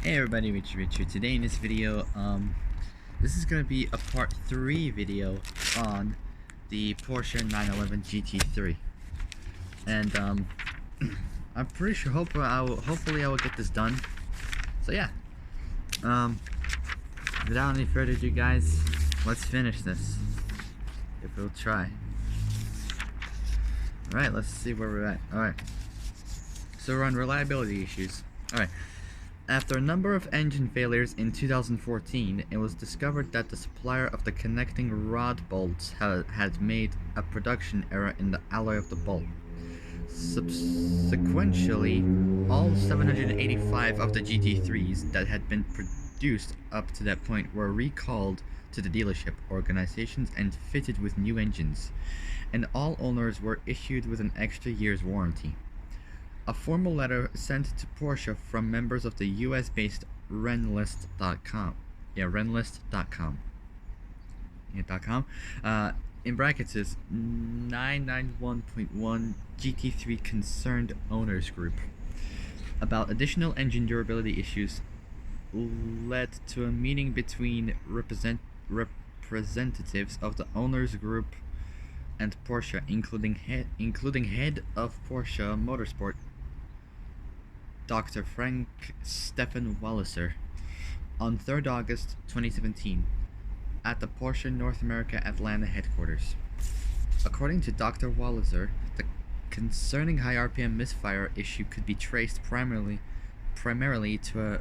Hey everybody, Richard. Today in this video, this is gonna be a part 3 video on the Porsche 911 GT3, and I'm pretty sure hopefully I will get this done. So yeah, um, without any further ado, guys, let's finish this. If we'll try. All right, let's see where we're at. All right, so we're on reliability issues. All right. After a number of engine failures in 2014, it was discovered that the supplier of the connecting rod bolts had made a production error in the alloy of the bolt. Subsequently, all 785 of the GT3s that had been produced up to that point were recalled to the dealership organizations and fitted with new engines, and all owners were issued with an extra year's warranty. A formal letter sent to Porsche from members of the US-based Renlist.com. Yeah, Renlist.com. Yeah, .com. In brackets is 991.1 GT3 Concerned Owners Group. About additional engine durability issues led to a meeting between representatives of the owners group and Porsche, including head of Porsche Motorsport, Dr. Frank Stefan Walliser, on 3rd August 2017 at the Porsche North America Atlanta headquarters. According to Dr. Walliser, the concerning high RPM misfire issue could be traced primarily to a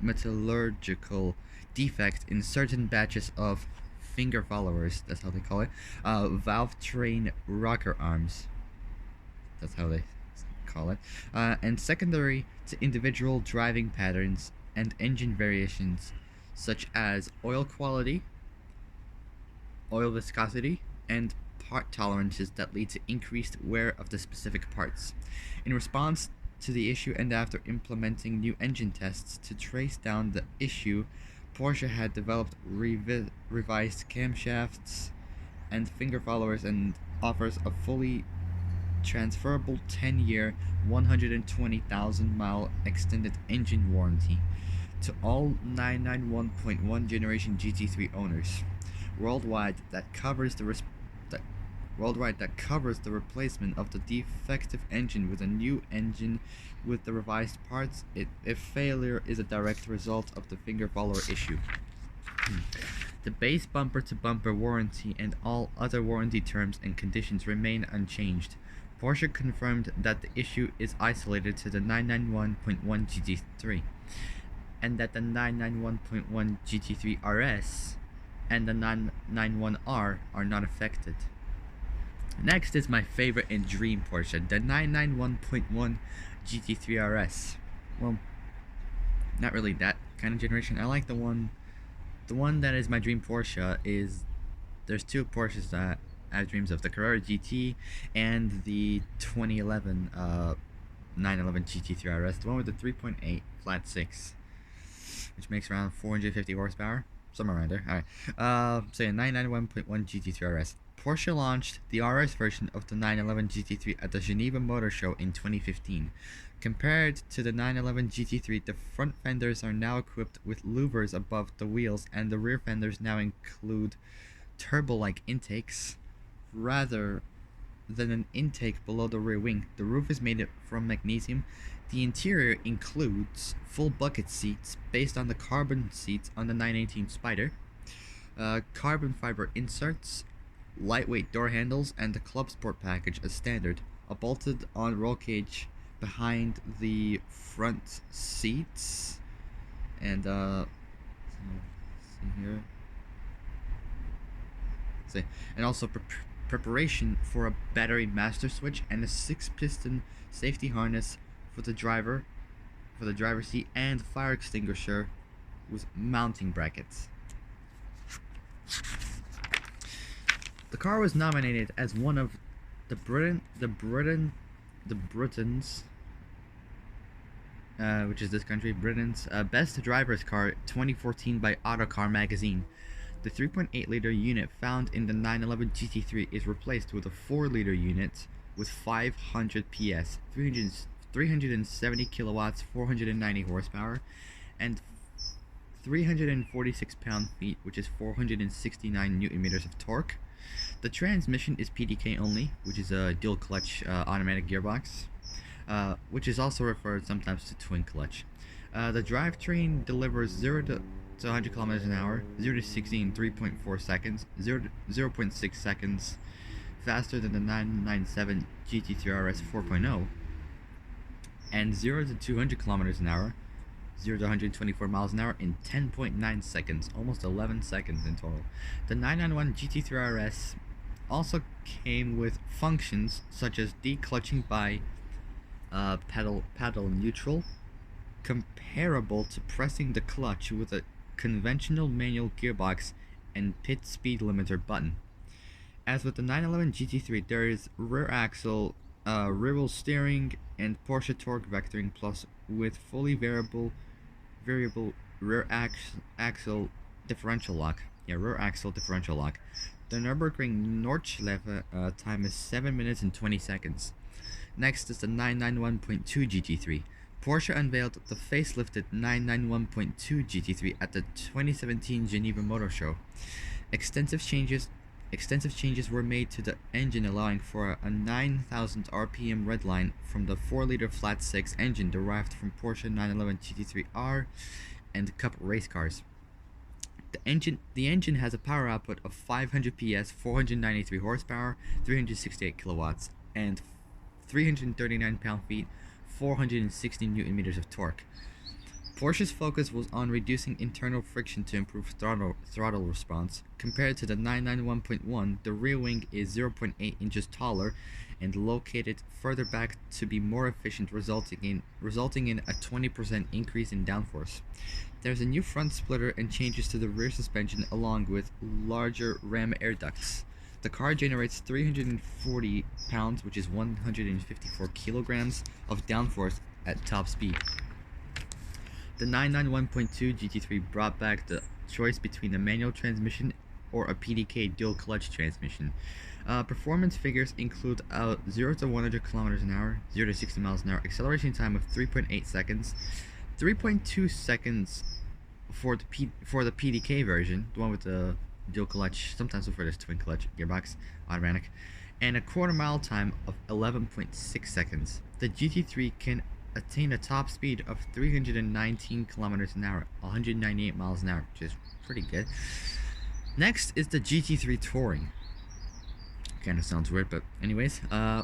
metallurgical defect in certain batches of finger followers, that's how they call it, valve train rocker arms, that's how they call it, and secondary to individual driving patterns and engine variations such as oil quality, oil viscosity, and part tolerances that lead to increased wear of the specific parts. In response to the issue and after implementing new engine tests to trace down the issue, Porsche had developed revised camshafts and finger followers and offers a fully transferable 10-year, 120,000-mile extended engine warranty to all 991.1 generation GT3 owners worldwide that covers the replacement of the defective engine with a new engine with the revised parts if failure is a direct result of the finger follower issue. The base bumper-to-bumper warranty and all other warranty terms and conditions remain unchanged. Porsche confirmed that the issue is isolated to the 991.1 GT3, and that the 991.1 GT3 RS and the 991R are not affected. Next is my favorite and dream Porsche, the 991.1 GT3 RS. Well, not really that kind of generation. I like the one that is my dream Porsche is, there's two Porsches that I have dreams of, the Carrera GT and the 2011 911 GT3 RS, the one with the 3.8 flat 6, which makes around 450 horsepower, somewhere around there. Alright, so yeah, 991.1 GT3 RS. Porsche launched the RS version of the 911 GT3 at the Geneva Motor Show in 2015. Compared to the 911 GT3, the front fenders are now equipped with louvers above the wheels, and the rear fenders now include turbo-like intakes rather than an intake below the rear wing. The roof is made from magnesium. The interior includes full bucket seats based on the carbon seats on the 918 Spider, carbon fiber inserts, lightweight door handles, and the Club Sport package as standard. A bolted-on roll cage behind the front seats, and see here. And also preparation for a battery master switch and a 6-piston safety harness for the driver's seat, and fire extinguisher with mounting brackets. The car was nominated as one of the Britain's, which is this country, Britain's best driver's car 2014 by Autocar magazine. The 3.8-liter unit found in the 911 GT3 is replaced with a 4-liter unit with 500 PS, 370 kilowatts, 490 horsepower, and 346 pound-feet, which is 469 newton meters of torque. The transmission is PDK only, which is a dual clutch automatic gearbox, which is also referred sometimes to twin clutch. The drivetrain delivers 0 to 100 kilometers an hour, 0 to 60 in 3.4 seconds, 0.6 seconds faster than the 997 GT3 RS 4.0, and 0 to 200 kilometers an hour, 0 to 124 miles an hour in 10.9 seconds, almost 11 seconds in total. The 991 GT3 RS also came with functions such as declutching by pedal neutral, comparable to pressing the clutch with a conventional manual gearbox, and pit speed limiter button. As with the 911 GT3, there is rear axle, rear steering, and Porsche torque vectoring, plus with fully variable rear axle differential lock. Rear axle differential lock. The Nürburgring Nordschleife time is 7 minutes and 20 seconds. Next is the 991.2 GT3. Porsche unveiled the facelifted 991.2 GT3 at the 2017 Geneva Motor Show. Extensive changes were made to the engine, allowing for a 9,000 RPM redline from the 4-liter flat-six engine derived from Porsche 911 GT3R and Cup race cars. The engine has a power output of 500 PS, 493 horsepower, 368 kilowatts, and 339 pound-feet, 460 newton meters of torque. Porsche's focus was on reducing internal friction to improve throttle response. Compared to the 991.1, the rear wing is 0.8 inches taller and located further back to be more efficient, resulting in a 20% increase in downforce. There's a new front splitter and changes to the rear suspension, along with larger ram air ducts. The car generates 340 pounds, which is 154 kilograms, of downforce at top speed. The 991.2 GT3 brought back the choice between a manual transmission or a PDK dual clutch transmission. Performance figures include 0 to 100 kilometers an hour, 0 to 60 miles an hour, acceleration time of 3.8 seconds, 3.2 seconds for the PDK version, the one with the dual clutch, sometimes referred as twin clutch gearbox, automatic, and a quarter-mile time of 11.6 seconds. The GT3 can attain a top speed of 319 kilometers an hour, 198 miles an hour, which is pretty good. Next is the GT3 Touring. Kind of sounds weird, but anyways,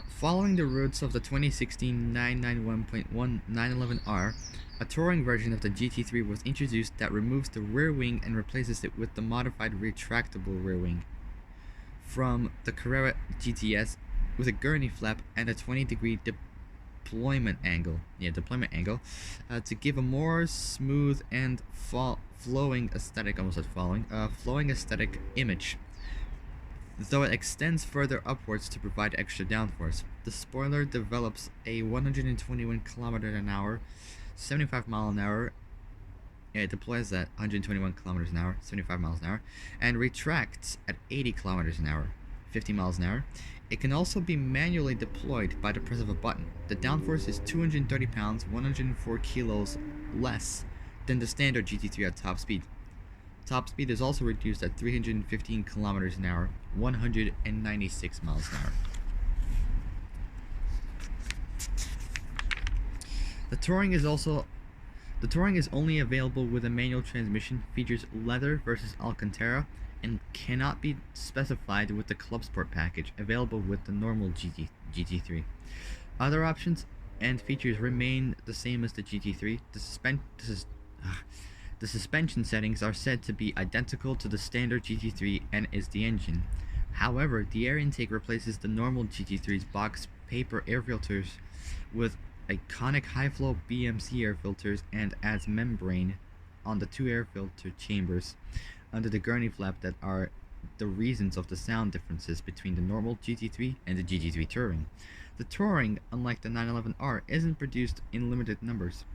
following the roots of the 2016 991.1 911R, a touring version of the GT3 was introduced that removes the rear wing and replaces it with the modified retractable rear wing from the Carrera GTS, with a gurney flap and a 20-degree deployment angle to give a more smooth and flowing aesthetic image, though it extends further upwards to provide extra downforce. The spoiler develops a 121 km an hour, 75 mile an hour. It deploys at 121 kilometers an hour, 75 miles an hour, and retracts at 80 kilometers an hour, 50 miles an hour. It can also be manually deployed by the press of a button. The downforce is 230 pounds, 104 kilos less than the standard GT3 at top speed. Top speed is also reduced at 315 kilometers an hour, 196 miles an hour. The Touring is only available with a manual transmission, features leather versus Alcantara, and cannot be specified with the Club Sport package available with the normal GT3. Other options and features remain the same as the GT3. The suspension settings are said to be identical to the standard GT3 and is the engine. However, the air intake replaces the normal GT3's box paper air filters with iconic high-flow BMC air filters and adds membrane on the two air filter chambers under the gurney flap that are the reasons of the sound differences between the normal GT3 and the GT3 Touring. The Touring, unlike the 911R, isn't produced in limited numbers,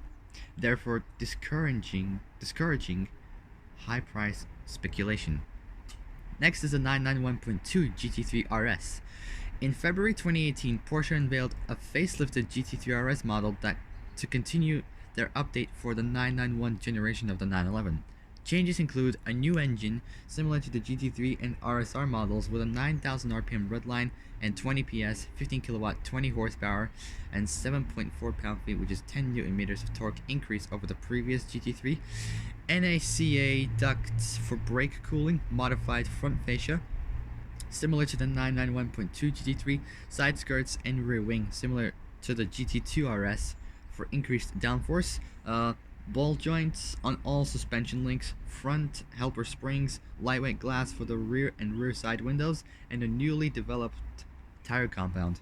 therefore discouraging high-price speculation. Next is the 991.2 GT3 RS. In February 2018, Porsche unveiled a facelifted GT3 RS model that to continue their update for the 991 generation of the 911. Changes include a new engine similar to the GT3 and RSR models with a 9,000 RPM redline and 20 PS, 15 kilowatt, 20 horsepower, and 7.4 pound-feet, which is 10 newton meters of torque increase over the previous GT3. NACA ducts for brake cooling, modified front fascia, similar to the 991.2 GT3, side skirts and rear wing, similar to the GT2 RS for increased downforce, ball joints on all suspension links, front helper springs, lightweight glass for the rear and rear side windows, and a newly developed tire compound.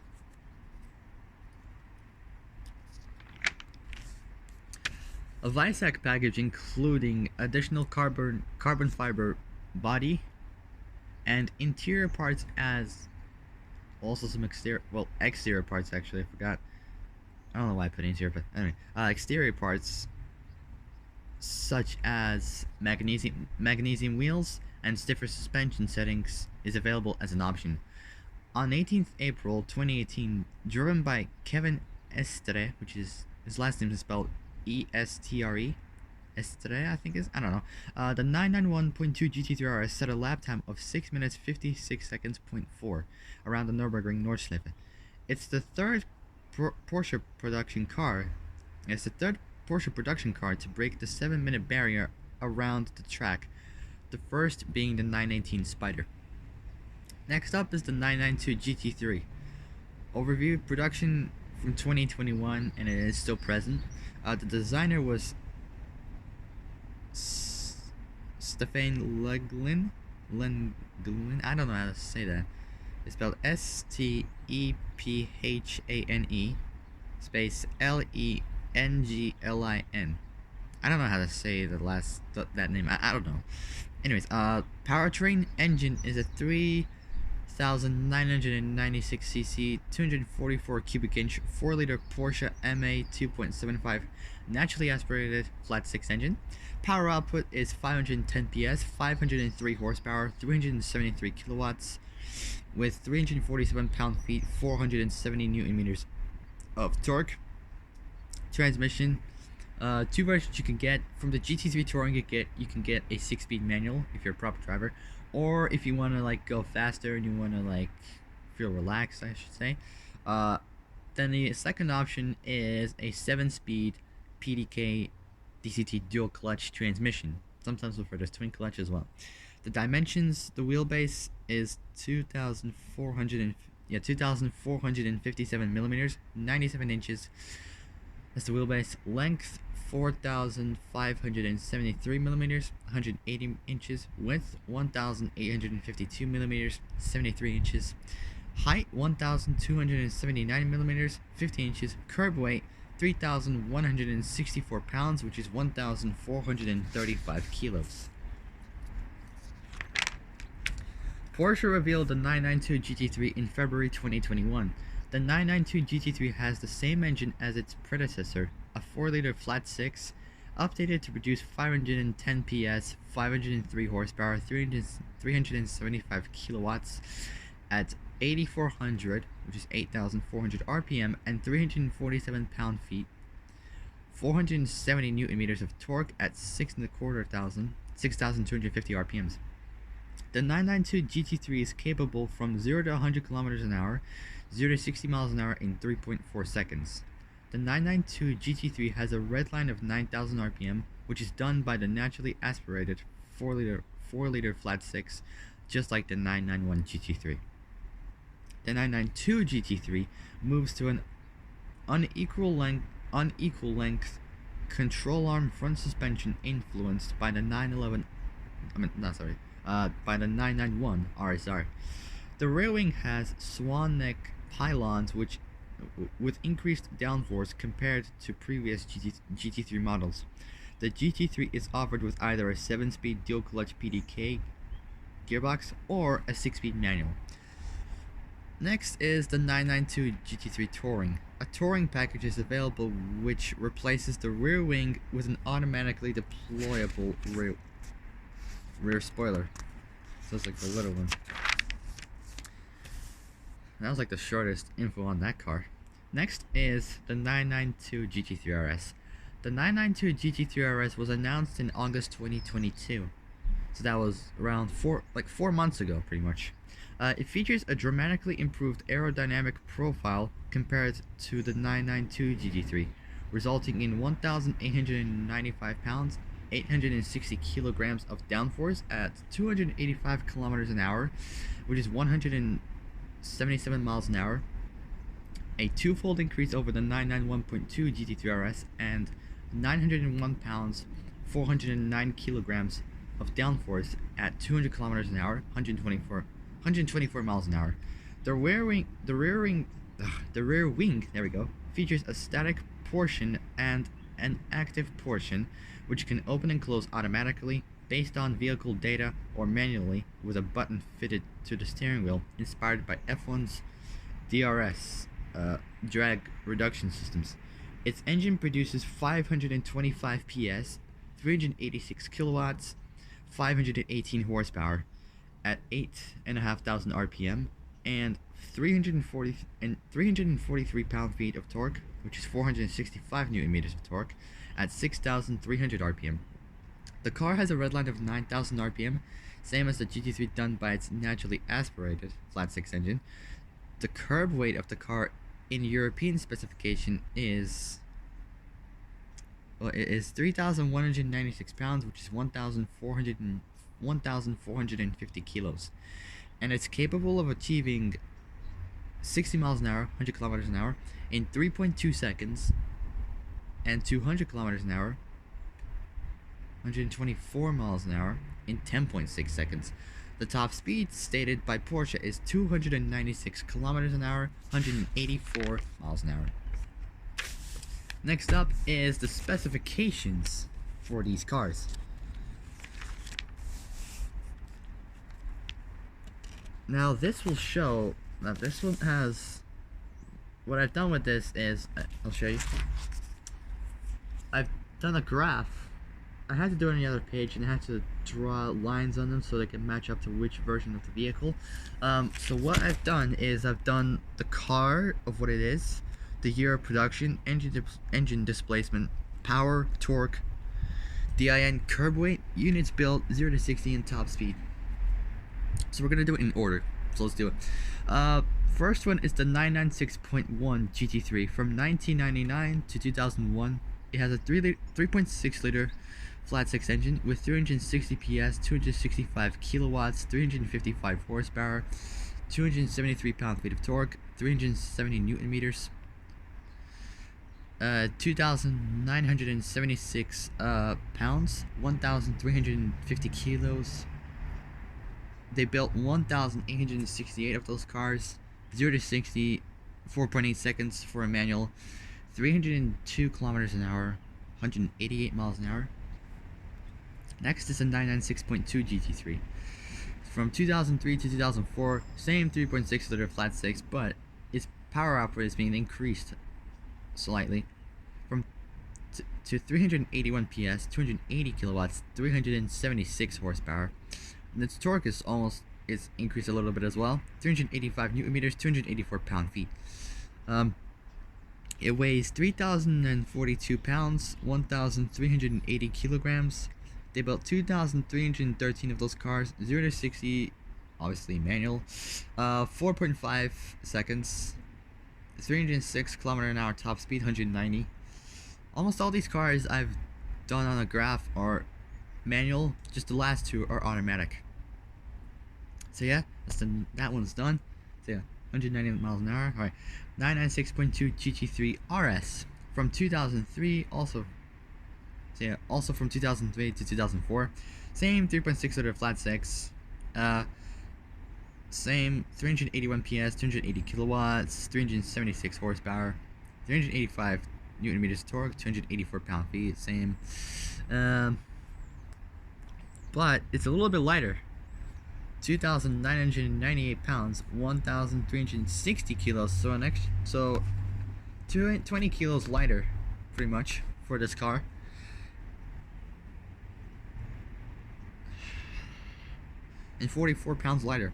A Visac package including additional carbon fiber body and interior parts, as also some exterior parts. Actually, I forgot. I don't know why I put interior, but anyway, exterior parts such as magnesium wheels and stiffer suspension settings is available as an option. On 18th April 2018, driven by Kevin Estre, which is his last name is spelled Estre, Estre, I think is, I don't know. The 991.2 GT3 RS set a lap time of 6 minutes 56 seconds .4 around the Nürburgring Nordschleife. It's the third Porsche production car. It's the third Porsche production car to break the 7-minute barrier around the track, the first being the 918 Spider. Next up is the 992 GT3. Overview: production from 2021 and it is still present. The designer was Stefan Leglin. I don't know how to say that. It's spelled Steephane space Lenglin. I don't know how to say that name. I don't know. Anyways, powertrain engine is a 3,996cc, 244 cubic inch, 4-liter Porsche MA 2.75 naturally aspirated flat 6 engine. Power output is 510 PS, 503 horsepower, 373 kilowatts, with 347 pound-feet, 470 newton meters of torque. Transmission, two versions you can get. From the GT3 Touring, you can get a 6-speed manual if you're a proper driver, or if you want to like go faster and you want to like feel relaxed, I should say. Then the second option is a 7-speed PDK DCT dual clutch transmission, sometimes referred as twin clutch as well. The dimensions: the wheelbase is 2,457 millimeters, 97 inches. That's the wheelbase. Length 4,573 millimeters, 180 inches. Width 1,852 millimeters, 73 inches. Height 1,279 millimeters, 50 inches. Curb weight 3,164 pounds, which is 1,435 kilos. Porsche revealed the 992 GT3 in February 2021. The 992 GT3 has the same engine as its predecessor, a 4-liter flat 6, updated to produce 510 PS, 503 horsepower, 375 kilowatts at 8,400, which is 8,400 RPM, and 347 pound-feet, 470 newton meters of torque at 6,250 RPMs. The 992 GT3 is capable from 0 to 100 kilometers an hour, 0 to 60 miles an hour in 3.4 seconds. The 992 GT3 has a redline of 9,000 RPM, which is done by the naturally aspirated 4-liter flat 6, just like the 991 GT3. The 992 GT3 moves to an unequal length control arm front suspension influenced by the 991 RSR. The rear wing has swan neck pylons with increased downforce compared to previous GT3 models. The GT3 is offered with either a 7-speed dual clutch PDK gearbox or a 6-speed manual. Next is the 992 GT3 Touring. A touring package is available which replaces the rear wing with an automatically deployable rear spoiler. So it's like the little one. That was like the shortest info on that car. Next is the 992 GT3 RS. The 992 GT3 RS was announced in August 2022. So that was around 4 months ago, pretty much. It features a dramatically improved aerodynamic profile compared to the 992 GT3, resulting in 1,895 pounds, 860 kilograms of downforce at 285 kilometers an hour, which is 177 miles an hour, a twofold increase over the 991.2 GT3 RS, and 901 pounds, 409 kilograms of downforce at 200 kilometers an hour, 124 miles an hour. The rear wing, there we go, features a static portion and an active portion, which can open and close automatically based on vehicle data or manually with a button fitted to the steering wheel, inspired by F1's DRS, drag reduction systems. Its engine produces 525 PS, 386 kilowatts, 518 horsepower at 8,500 RPM and 343 pound-feet of torque, which is 465 Newton meters of torque at 6,300 RPM. The car has a redline of 9,000 RPM, same as the GT3 done by its naturally aspirated flat-six engine. The curb weight of the car in European specification is 3,196 pounds, which is 1,450 kilos, and it's capable of achieving 60 miles an hour, 100 kilometers an hour in 3.2 seconds, and 200 kilometers an hour, 124 miles an hour in 10.6 seconds. The top speed stated by Porsche is 296 kilometers an hour, 184 miles an hour. Next up is the specifications for these cars. Now this will show that this one has, what I've done with this is, I'll show you. I've done a graph. I had to do it on the other page, and I had to draw lines on them so they can match up to which version of the vehicle. So what I've done is I've done the car of what it is, the year of production, engine displacement, power, torque, DIN, curb weight, units built, 0 to 60, and top speed. So we're going to do it in order. So let's do it. First one is the 996.1 GT3 from 1999 to 2001. It has a 3.6 liter flat-six engine with 360 PS, 265 kilowatts, 355 horsepower, 273 pound-feet of torque, 370 Newton meters, 2,976 pounds, 1,350 kilos. They built 1,868 of those cars, 0 to 60, 4.8 seconds for a manual, 302 kilometers an hour, 188 miles an hour. Next is a 996.2 GT3. From 2003 to 2004, same 3.6 liter flat six, but its power output is being increased slightly from to 381 PS, 280 kilowatts, 376 horsepower. And its torque is increased a little bit as well, 385 Newton meters, 284 pound-feet. It weighs 3,042 pounds, 1,380 kilograms. They built 2,313 of those cars, 0 to 60, obviously manual, 4.5 seconds, 306 kilometer an hour top speed, 190. Almost all these cars I've done on a graph are manual, just the last two are automatic. So yeah, that one's done. So yeah, 190 miles an hour. Alright, 996.2 GT3 RS from 2003, also from 2003 to 2004. Same 3.6 liter flat six. Same 381 PS, 280 kilowatts, 376 horsepower, 385 Newton meters torque, 284 pound-feet. Same. But it's a little bit lighter. 2,998 pounds, 1,360 kilos. So 20 kilos lighter, pretty much, for this car. And 44 pounds lighter.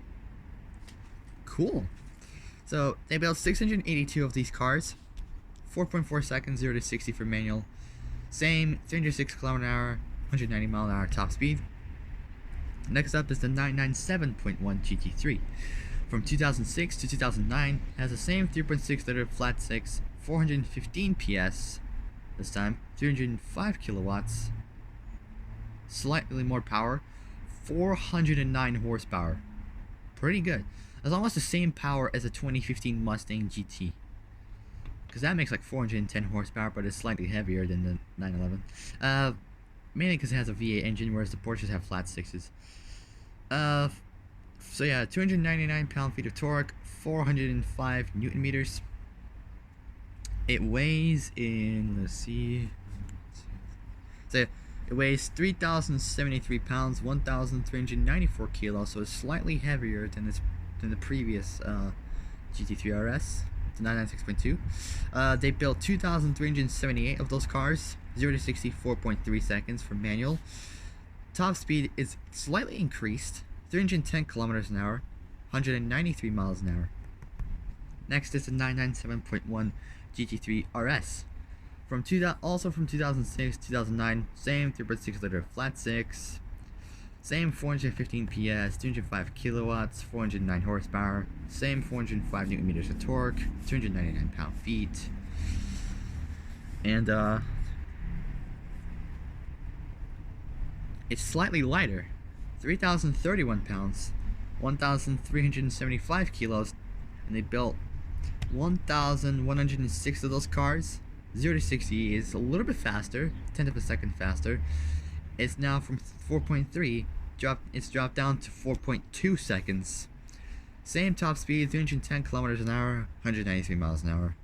Cool. So they built 682 of these cars, 4.4 seconds, 0 to 60 for manual. Same 306 km/h, 190 mph top speed. Next up is the 997.1 GT3. From 2006 to 2009, has the same 3.6 liter flat 6, 415 PS. This time, 305 kilowatts. Slightly more power, 409 horsepower. Pretty good. That's almost the same power as a 2015 Mustang GT. Because that makes like 410 horsepower, but it's slightly heavier than the 911. Mainly because it has a V8 engine, whereas the Porsches have flat 6s. So yeah, 299 pound-feet of torque, 405 Newton meters. It weighs in, let's see. So it weighs 3,073 pounds, 1,394 kilos, so it's slightly heavier than the previous GT3 RS, the 996.2. They built 2,378 of those cars, 0 to 60, 4.3 seconds for manual. Top speed is slightly increased, 310 kilometers an hour, 193 miles an hour. Next is the 997.1 GT3 RS. Also from 2006 2009, same 3.6 liter flat 6, same 415 PS, 205 kilowatts, 409 horsepower, same 405 Newton meters of torque, 299 pound-feet, and it's slightly lighter, 3,031 pounds, 1,375 kilos, and they built 1,106 of those cars. 0 to 60 is a little bit faster, 10th of a second faster. It's now from 4.3, it's dropped down to 4.2 seconds. Same top speed, 310 kilometers an hour, 193 miles an hour.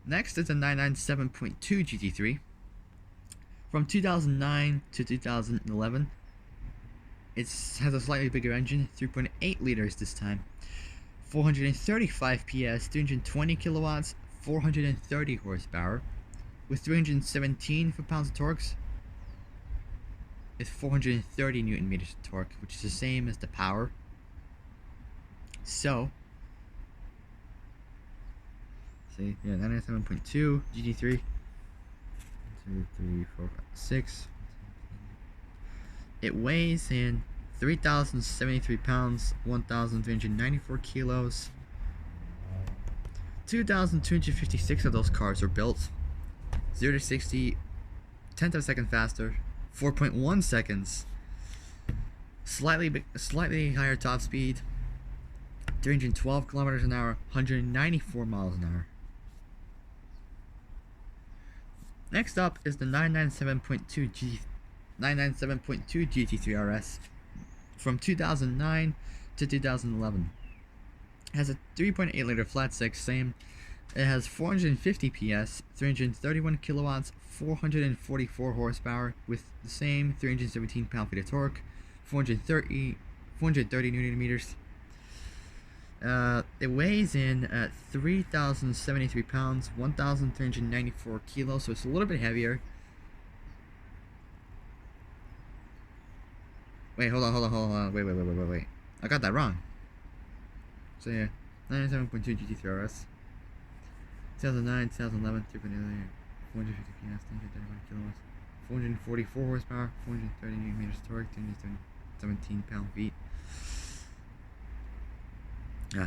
Next is the 997.2 GT3. From 2009 to 2011, it has a slightly bigger engine, 3.8 liters this time. 435 PS, 320 kilowatts, 430 horsepower, with 317 foot-pounds of torque. It's 430 Newton meters of torque, which is the same as the power. So, see, yeah, 997.2 GT3. 2, 3, 4, 5, 6. It weighs in 3,073 pounds, 1,394 kilos. 2,256 of those cars were built. 0 to 60, 10th of a second faster, 4.1 seconds. Slightly higher top speed, 312 kilometers an hour, 194 miles an hour. Next up is the 997.2 GT3 RS. From 2009 to 2011. It has a 3.8 liter flat 6, same. It has 450 PS, 331 kilowatts, 444 horsepower, with the same 317 pound-feet of torque, 430 Newton meters. It weighs in at 3,073 pounds, 1,394 kilos, so it's a little bit heavier. Wait, hold on. Wait. I got that wrong. So yeah, 97.2 GT3 RS. 2009, 2011, 3.8, 450 PS, 331 kilowatts, 444 horsepower, 430 Newton meters torque, 217 pound-feet.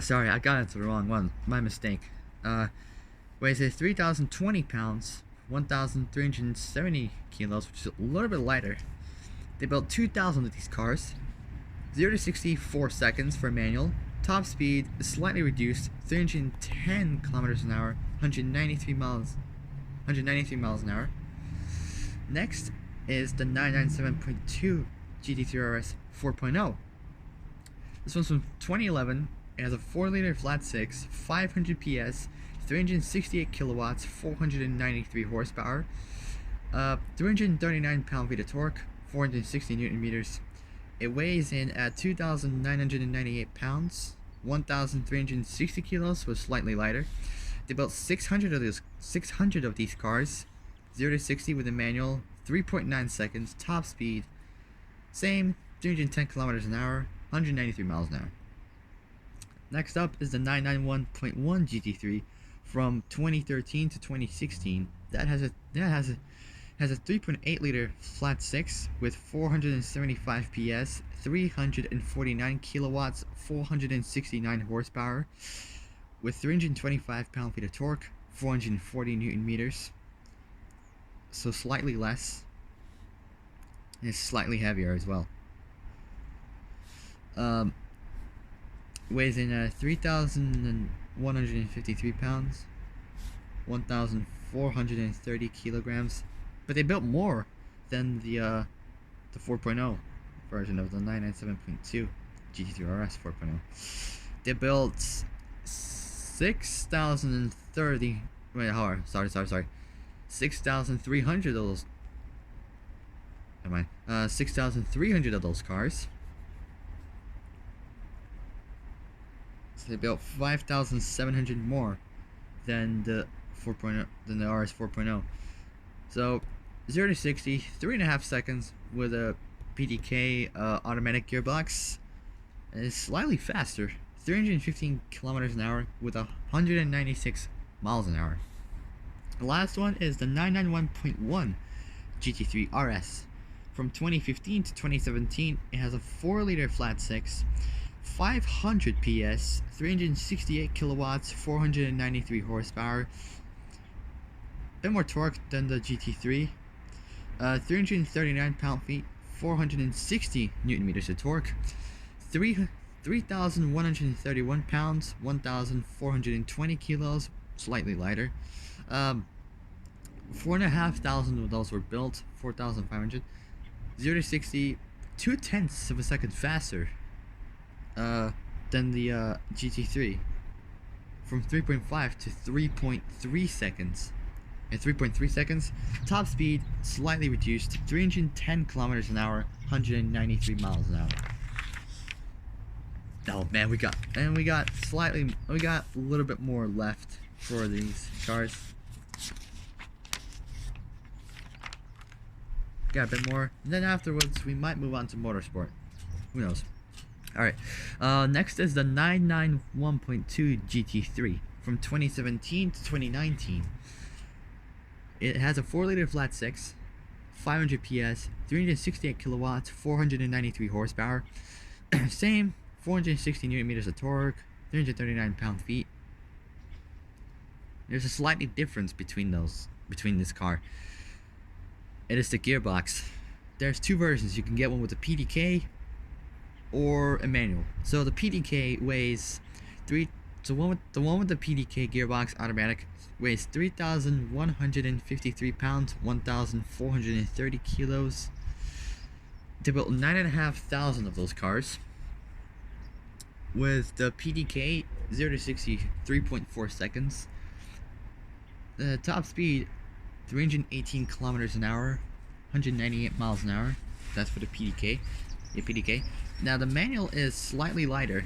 Sorry, I got into the wrong one. My mistake. Weighs 3,020 pounds, 1,370 kilos, which is a little bit lighter. They built 2,000 of these cars. 0 to 60, 4 seconds for manual. Top speed is slightly reduced, 310 kilometers an hour, 193 miles an hour. Next is the 997.2 GT3 RS 4.0. This one's from 2011. It has a 4 liter flat 6, 500 PS, 368 kilowatts, 493 horsepower, 339 pound-feet of torque, 460 Newton meters. It weighs in at 2,998 pounds, 1,360 kilos, so slightly lighter. They built 600 of these cars, 0 to 60 with a manual, 3.9 seconds, top speed, same, 310 kilometers an hour, 193 miles an hour. Next up is the 991.1 GT3 from 2013 to 2016. That has a 3.8 liter flat 6 with 475 PS, 349 kilowatts, 469 horsepower, with 325 pound-feet of torque, 440 newton meters. So slightly less. And it's slightly heavier as well. Weighs in 3,153 pounds, 1,430 kilograms. But they built more than the 4.0 version of the 997.2 GT3 RS 4.0. They built 6,030. Wait, hold on. Sorry. 6,300 of those. Am I? 6,300 of those cars. So they built 5,700 more than the 4.0 than the RS 4.0. So 0 to 60, 3.5 seconds with a PDK automatic gearbox. And it's slightly faster, 315 kilometers an hour with 196 miles an hour. The last one is the 991.1 GT3 RS. From 2015 to 2017, it has a 4-liter flat 6, 500 PS, 368 kilowatts, 493 horsepower. A bit more torque than the GT3. 339 pound-feet, 460 newton meters of torque. 3,131 pounds, 1,420 kilos, slightly lighter. 4,500 of those were built, 4,500. 0 to 60, 0.2 of a second faster than the GT3. From 3.5 to 3.3 seconds. In 3.3 seconds, top speed slightly reduced, 310 kilometers an hour, 193 miles an hour. Oh man, we got a little bit more left for these cars. Got a bit more, and then afterwards we might move on to motorsport. Who knows? Alright, next is the 991.2 GT3 from 2017 to 2019. It has a 4-liter flat 6, 500 PS, 368 kilowatts, 493 horsepower. Same, 460 newton meters of torque, 339 pound-feet. There's a slightly difference between this car. It is the gearbox. There's two versions. You can get one with a PDK or a manual. So the PDK weighs the one with the PDK gearbox automatic weighs 3,153 pounds, 1,430 kilos. They built 9,500 of those cars. With the PDK 0 to 60 3.4 seconds. The top speed 318 kilometers an hour, 198 miles an hour. That's for the PDK. Now the manual is slightly lighter,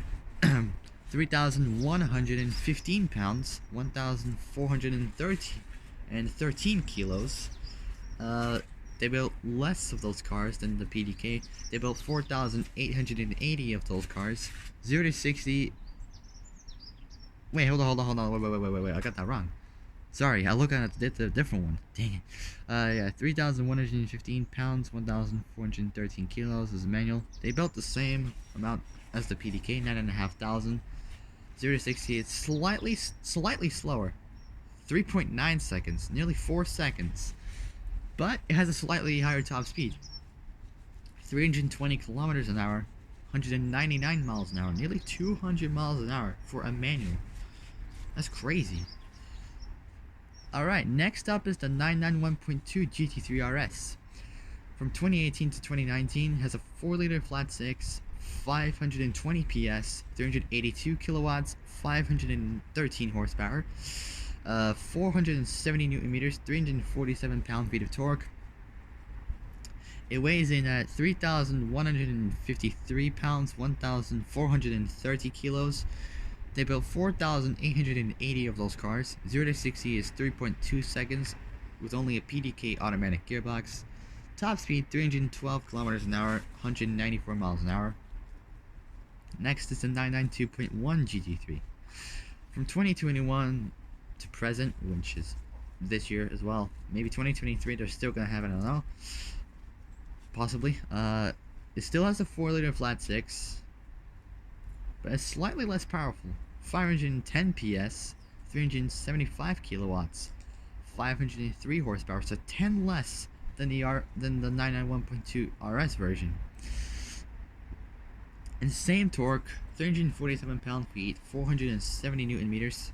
3,115 pounds, 1,413 kilos. They built less of those cars than the PDK. They built 4,880 of those cars. 0 to 60. Wait, hold on. Wait. I got that wrong. Sorry, I looked at the different one. Dang it. Yeah, 3,115 pounds, 1,413 kilos is a manual. They built the same amount as the PDK, 9,500. 0 to 60, it's slightly slower. 3.9 seconds, nearly 4 seconds. But it has a slightly higher top speed. 320 kilometers an hour, 199 miles an hour, nearly 200 miles an hour for a manual. That's crazy. Alright, next up is the 991.2 GT3 RS. From 2018 to 2019, has a 4-liter flat 6, 520 PS, 382 kilowatts, 513 horsepower, 470 newton meters, 347 pound-feet of torque. It weighs in at 3,153 pounds, 1,430 kilos. They built 4,880 of those cars. 0 to 60 is 3.2 seconds with only a PDK automatic gearbox. Top speed 312 kilometers an hour, 194 miles an hour. Next is the 992.1 GT3. From 2021 to present, which is this year as well. Maybe 2023 they're still gonna have it, I don't know. Possibly. It still has a 4-liter flat 6, but it's slightly less powerful. 510 PS, 375 kilowatts, 503 horsepower, so 10 less than the 991.2 RS version. And same torque, 347 pound-feet, 470 Newton meters.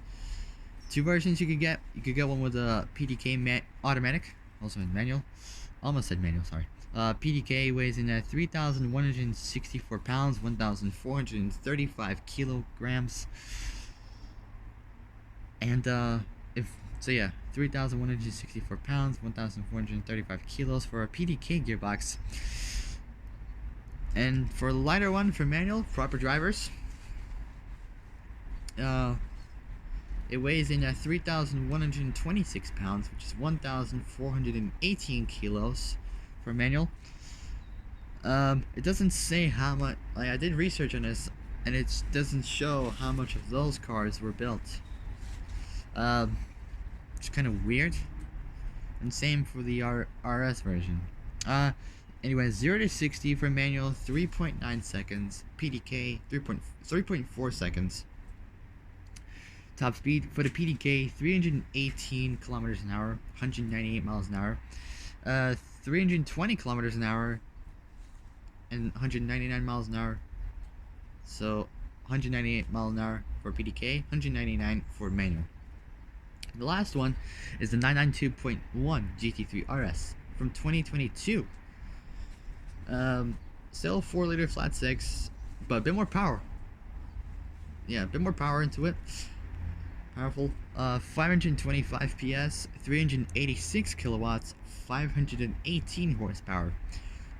Two versions you could get. You could get one with a PDK automatic, also in manual. Almost said manual, sorry. PDK weighs in at 3,164 pounds, 1,435 kilograms. And yeah, 3,164 pounds, 1,435 kilos for a PDK gearbox. And for a lighter one for manual, proper drivers, it weighs in at 3,126 pounds, which is 1,418 kilos for manual. It doesn't say how much. Like, I did research on this, and it doesn't show how much of those cars were built. It's kind of weird. And same for the RS version. Anyway, 0 to 60 for manual, 3.9 seconds. PDK, 3.4 seconds. Top speed for the PDK, 318 kilometers an hour, 198 miles an hour. 320 kilometers an hour, and 199 miles an hour. So, 198 miles an hour for PDK, 199 for manual. The last one is the 992.1 GT3 RS from 2022. Still 4-liter flat 6, but a bit more power. Yeah, a bit more power into it. Powerful. 525 PS, 386 kilowatts, 518 horsepower,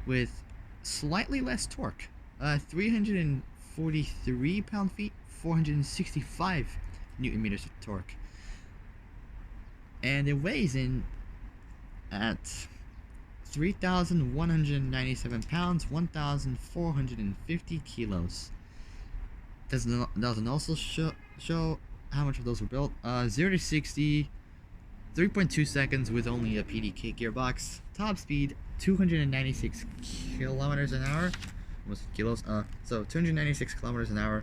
with slightly less torque. 343 pound-feet, 465 Newton meters of torque. And it weighs in at 3,197 pounds, 1,450 kilos. Doesn't also show how much of those were built. 0 to 60, 3.2 seconds with only a PDK gearbox. Top speed, 296 kilometers an hour. Almost kilos. So 296 kilometers an hour,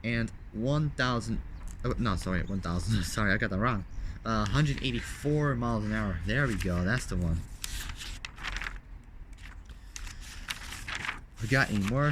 and 1,000. Oh, no, sorry, 1,000. Sorry, I got that wrong. 184 miles an hour. There we go. That's the one. We got any more?